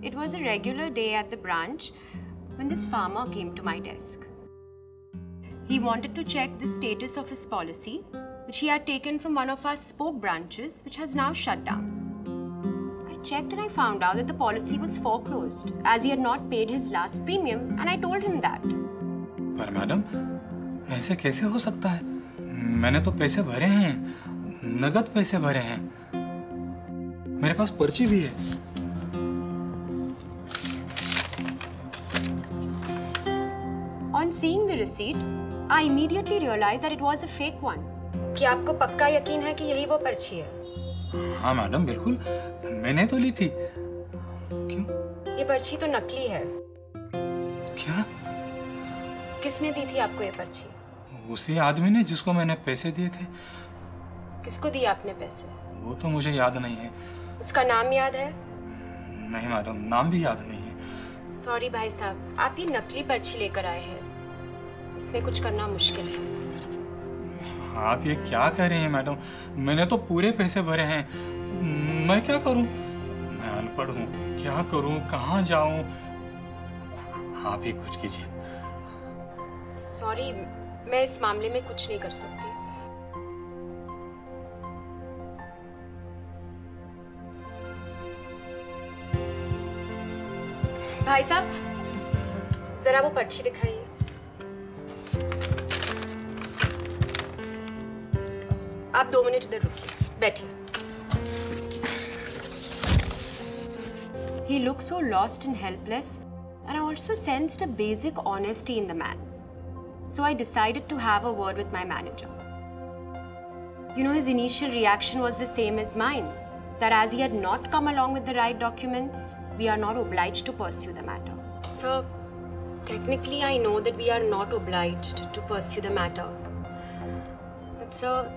It was a regular day at the branch when this farmer came to my desk. He wanted to check the status of his policy, which he had taken from one of our spoke branches, which has now shut down. I checked and I found out that the policy was foreclosed, as he had not paid his last premium, and I told him that. पर madam, ऐसे कैसे हो सकता है? मैंने तो पैसे भरे हैं, नगद पैसे भरे हैं। मेरे पास पर्ची भी है। On seeing the receipt, I immediately realized that it was a fake one. क्या आपको पक्का यकीन है कि यही वो पर्ची है? हाँ मैडम, बिल्कुल, मैंने तो ली थी। क्यों? ये पर्ची तो नकली है। क्या? किसने दी थी आपको ये पर्ची? उसी आदमी ने जिसको मैंने पैसे दिए थे। किसको दिए आपने पैसे? वो तो मुझे याद नहीं है। उसका नाम याद है? नहीं मैडम, नाम भी याद नहीं है। सॉरी भाई साहब, आप ये नकली पर्ची लेकर आए हैं। इसमें कुछ करना मुश्किल है। आप ये क्या कह रहे हैं मैडम? मैंने तो पूरे पैसे भरे हैं। मैं क्या करूं? मैं अनपढ़ हूं, क्या करूं, कहां जाऊं? आप ही कुछ कीजिए। सॉरी, मैं इस मामले में कुछ नहीं कर सकती। भाई साहब, जरा वो पर्ची दिखाइए। आप 2 मिनट इधर रुकिए, बैठिए। He looked so lost and helpless, and I also sensed a basic honesty in the man. So I decided to have a word with my manager. You know, his initial reaction was the same as mine, that as he had not come along with the right documents, we are not obliged to pursue the matter. Sir, technically I know that we are not obliged to pursue the matter. But sir,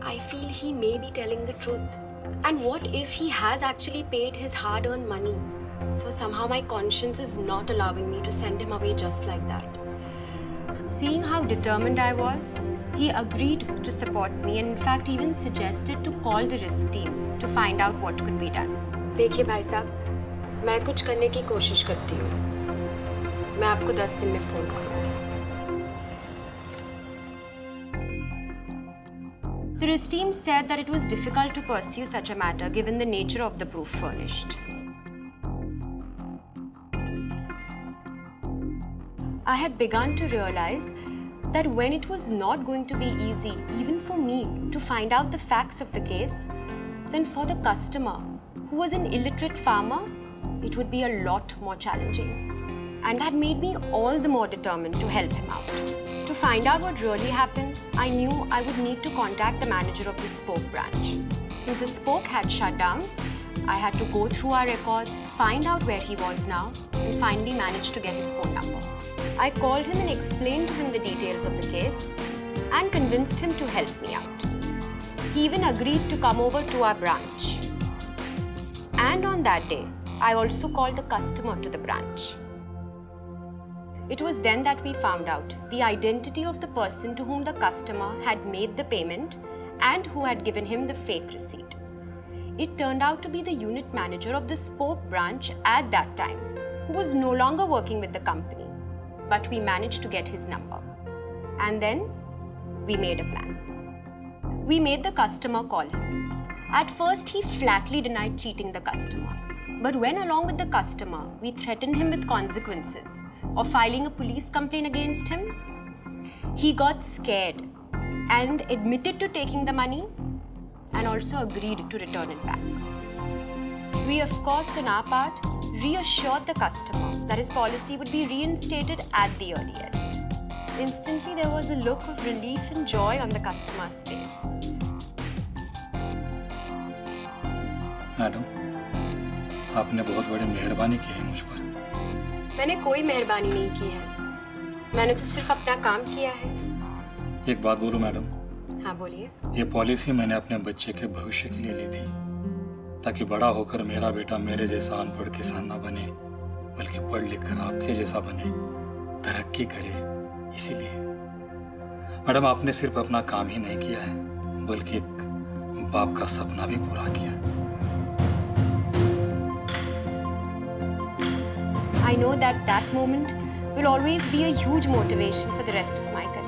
I feel he may be telling the truth. And what if he has actually paid his hard-earned money? So somehow my conscience is not allowing me to send him away just like that. Seeing how determined I was, he agreed to support me and in fact even suggested to call the risk team to find out what could be done. देखिए भाई साहब, मैं कुछ करने की कोशिश करती हूँ। मैं आपको 10 दिन में फोन करूँगी। The risk team said that it was difficult to pursue such a matter given the nature of the proof furnished. I had begun to realize that when it was not going to be easy even for me to find out the facts of the case, then for the customer, who was an illiterate farmer, it would be a lot more challenging. And that made me all the more determined to help him out. To find out what really happened, I knew I would need to contact the manager of the spoke branch. Since the spoke had shut down, I had to go through our records, find out where he was now, and finally managed to get his phone number. I called him and explained to him the details of the case and convinced him to help me out. He even agreed to come over to our branch. And on that day, I also called the customer to the branch. It was then that we found out the identity of the person to whom the customer had made the payment and who had given him the fake receipt. It turned out to be the unit manager of the spoke branch at that time, who was no longer working with the company, but we managed to get his number. And then we made a plan. We made the customer call him. At first, he flatly denied cheating the customer. But when along with the customer, we threatened him with consequences of filing a police complaint against him, he got scared and admitted to taking the money and also agreed to return it back. We, of course, on our part, reassured the customer that his policy would be reinstated at the earliest. Instantly, there was a look of relief and joy on the customer's face. Madam, आपने बहुत बड़ी मेहरबानी की है मुझ पर। मैंने कोई मेहरबानी नहीं की है। मैंने तो सिर्फ अपना काम किया है। एक बात बोलूं मैडम? हाँ बोलिए। ये पॉलिसी मैंने अपने बच्चे के भविष्य के लिए ली थी, ताकि बड़ा होकर मेरा बेटा मेरे जैसा अनपढ़ किसान ना बने, बल्कि पढ़ लिख कर आपके जैसा बने, तरक्की करे। इसीलिए मैडम, आपने सिर्फ अपना काम ही नहीं किया है, बल्कि एक बाप का सपना भी पूरा किया। I know that that moment will always be a huge motivation for the rest of my career.